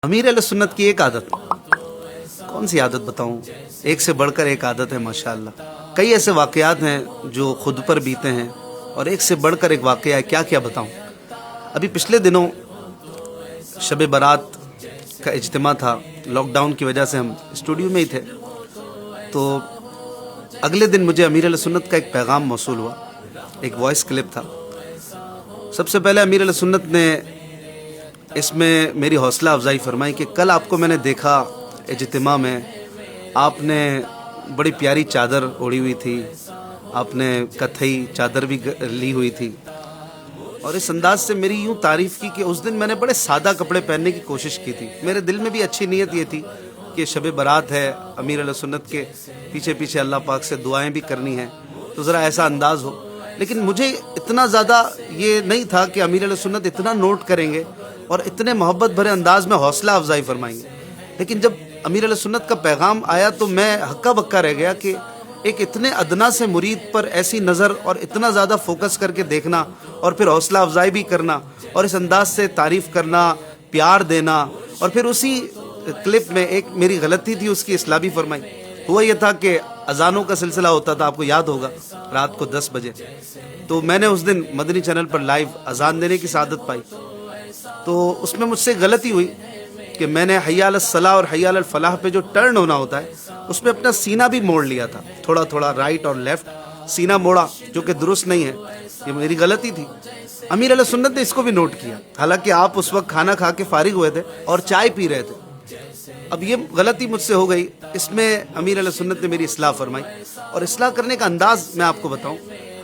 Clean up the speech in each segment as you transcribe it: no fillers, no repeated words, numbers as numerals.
अमीर अहले सुन्नत की एक आदत, कौन सी आदत बताऊं, एक से बढ़कर एक आदत है माशाअल्लाह। कई ऐसे वाकयात हैं जो खुद पर बीते हैं और एक से बढ़कर एक वाकया है, क्या क्या बताऊं। अभी पिछले दिनों शब बारात का इज्तिमा था, लॉकडाउन की वजह से हम स्टूडियो में ही थे। तो अगले दिन मुझे अमीर अहले सुन्नत का एक पैगाम मौसूल हुआ, एक वॉइस क्लिप था। सबसे पहले अमीर अहले सुन्नत ने इसमें मेरी हौसला अफजाई फरमाई कि कल आपको मैंने देखा इज्तिमा में, आपने बड़ी प्यारी चादर ओढ़ी हुई थी, आपने कथई चादर भी ली हुई थी और इस अंदाज से मेरी यूं तारीफ़ की कि उस दिन मैंने बड़े सादा कपड़े पहनने की कोशिश की थी। मेरे दिल में भी अच्छी नीयत ये थी कि शब बारात है, अमीर अहले सुन्नत के पीछे पीछे अल्लाह पाक से दुआएं भी करनी हैं, तो ज़रा ऐसा अंदाज़ हो। लेकिन मुझे इतना ज़्यादा ये नहीं था कि अमीर अहले सुन्नत इतना नोट करेंगे और इतने मोहब्बत भरे अंदाज में हौसला अफजाई फरमाएंगे। लेकिन जब अमीर अहले सुन्नत का पैगाम आया तो मैं हक्का बक्का रह गया कि एक इतने अदना से मुरीद पर ऐसी नज़र और इतना ज़्यादा फोकस करके देखना और फिर हौसला अफजाई भी करना और इस अंदाज से तारीफ़ करना, प्यार देना। और फिर उसी क्लिप में एक मेरी गलती थी, उसकी इस्लाह भी फरमाई। हुआ यह था कि अजानों का सिलसिला होता था, आपको याद होगा, रात को 10 बजे। तो मैंने उस दिन मदनी चैनल पर लाइव अजान देने की सआदत पाई। तो उसमें मुझसे गलती हुई कि मैंने हय्या अलस सलाह और हय्या अलल फलाह पे जो टर्न होना होता है उसमें अपना सीना भी मोड़ लिया था, थोड़ा थोड़ा राइट और लेफ्ट सीना मोड़ा, जो कि दुरुस्त नहीं है, ये मेरी गलती थी। अमीर अहले सुन्नत ने इसको भी नोट किया, हालांकि आप उस वक्त खाना खा के फारिग हुए थे और चाय पी रहे थे। अब ये गलती मुझसे हो गई, इसमें अमीर अहले सुन्नत ने मेरी इस्लाह फरमाई। और इस्लाह करने का अंदाज मैं आपको बताऊं,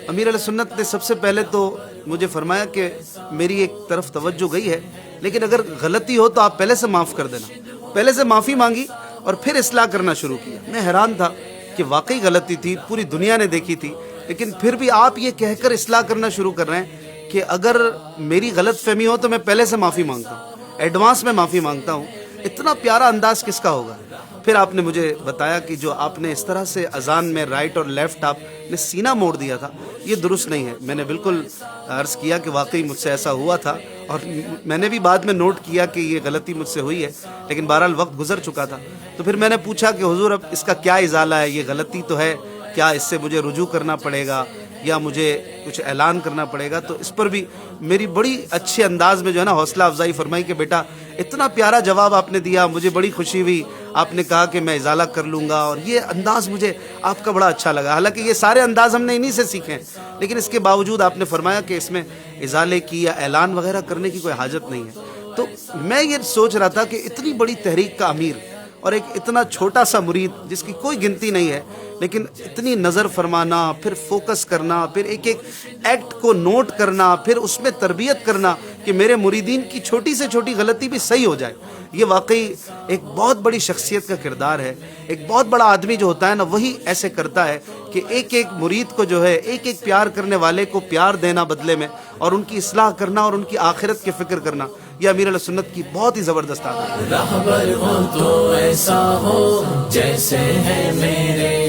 अमीर अहले सुन्नत ने सबसे पहले तो मुझे फरमाया कि मेरी एक तरफ तवज्जो गई है, लेकिन अगर गलती हो तो आप पहले से माफ़ कर देना। पहले से माफ़ी मांगी और फिर इस्लाह करना शुरू किया। मैं हैरान था कि वाकई गलती थी, पूरी दुनिया ने देखी थी, लेकिन फिर भी आप ये कहकर इस्लाह करना शुरू कर रहे हैं कि अगर मेरी गलत फहमी हो तो मैं पहले से माफ़ी मांगता हूँ, एडवांस में माफ़ी मांगता हूँ। इतना प्यारा अंदाज किसका होगा। फिर आपने मुझे बताया कि जो आपने इस तरह से अजान में राइट और लेफ्ट आपने सीना मोड़ दिया था, ये दुरुस्त नहीं है। मैंने बिल्कुल अर्ज़ किया कि वाकई मुझसे ऐसा हुआ था और मैंने भी बाद में नोट किया कि ये गलती मुझसे हुई है, लेकिन बहरहाल वक्त गुजर चुका था। तो फिर मैंने पूछा कि हुजूर अब इसका क्या इजाला है, ये गलती तो है, क्या इससे मुझे रुजू करना पड़ेगा या मुझे कुछ ऐलान करना पड़ेगा। तो इस पर भी मेरी बड़ी अच्छे अंदाज में जो है ना हौसला अफजाई फरमाई कि बेटा इतना प्यारा जवाब आपने दिया, मुझे बड़ी खुशी हुई। आपने कहा कि मैं इजाला कर लूँगा और ये अंदाज़ मुझे आपका बड़ा अच्छा लगा। हालांकि ये सारे अंदाज हमने इन्हीं से सीखे हैं, लेकिन इसके बावजूद आपने फरमाया कि इसमें इजाले की या ऐलान वगैरह करने की कोई हाजत नहीं है। तो मैं ये सोच रहा था कि इतनी बड़ी तहरीक का अमीर और एक इतना छोटा सा मुरीद जिसकी कोई गिनती नहीं है, लेकिन इतनी नज़र फरमाना, फिर फोकस करना, फिर एक एक एक्ट को नोट करना, फिर उसमें तरबियत करना कि मेरे मुरीदीन की छोटी से छोटी गलती भी सही हो जाए, ये वाकई एक बहुत बड़ी शख्सियत का किरदार है। एक बहुत बड़ा आदमी जो होता है ना, वही ऐसे करता है कि एक एक मुरीद को जो है, एक एक प्यार करने वाले को प्यार देना बदले में और उनकी इस्लाह करना और उनकी आखिरत की फ़िक्र करना, यह अमीर अहले सुन्नत की बहुत ही ज़बरदस्त आदत है। रहबर हो तो ऐसा हो जैसे है मेरे